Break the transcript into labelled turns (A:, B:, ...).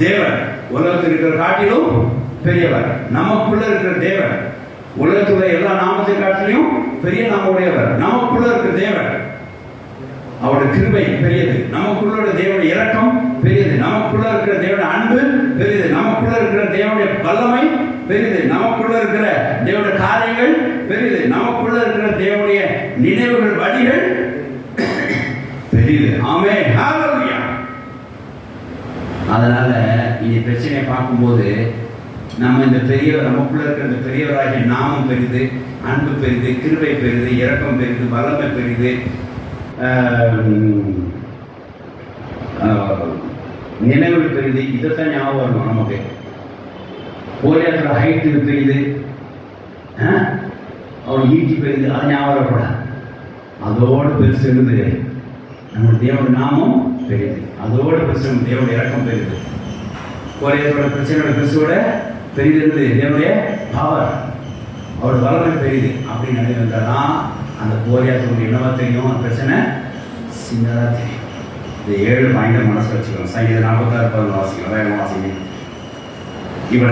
A: தேவன் உலகத்தில் இருக்கிற காட்டிலும் பெரியவர். நமக்குள்ள இருக்கிற தேவன் உலகத்துல எல்லா நாமத்தை காட்டிலும் பெரிய நாமுடையவர். நமக்குள்ள இருக்கிற தேவன் அவருடைய கிருபை பெரியது. நமக்குள்ள தேவனுடைய இரக்கம் பெரியது. நமக்குள்ள இருக்கிற தேவனுடைய அன்பு பெரியது. நமக்குள்ள இருக்கிற தேவனுடைய வல்லமை பெரியது. நமக்குள்ள இருக்கிற தேவனுடைய காரியங்கள் பெரியது. நமக்குள்ள இருக்கிற தேவனுடைய நினைவுகள் வழிகள் பெரியது. ஆமென், ஹல்லேலூயா. அதனால இந்த பிரச்சனையை பார்க்கும்போது நம்ம இந்த பெரியவர், நமக்குள்ள இருக்கிற இந்த பெரியவராகிய நாமம் பெரிது, அன்பு பெரிது, கிருபை பெரிது, இரக்கம் பெரிது, வல்லமை பெரிது, நினைவுகள் பெரிது. இதைத்தான் ஞாபகம் வரணும் நமக்கு. கோலியாத்துல ஹைட் பெரிது, அவர் ஈட்டி பெரிது, அது ஞாபகம் வரக்கூடாது. அதோடு பெருசு எழுது நம்ம தேவனுடைய நாமம் பெரிது. அதோடு பெருசு நம்ம தேவனுடைய இறக்கம் பெரிது. கோலியாத்தோட பிரச்சனையோட பெருசோட பெரிது இருந்து தேவனுடைய பவர், அவரோட வல்லமை பெரிது அப்படின்னு நினைவுதான் அந்த கோலியாத்தோட என்னவா தெரியும், அந்த பிரச்சனை சின்னதாக தெரியும். இந்த 7 பாயிண்ட் மனசு வச்சுக்கணும். சங்கீதம் 46 வாசிக்கணும். வேகமாக வாசிக்கணும். இப்போ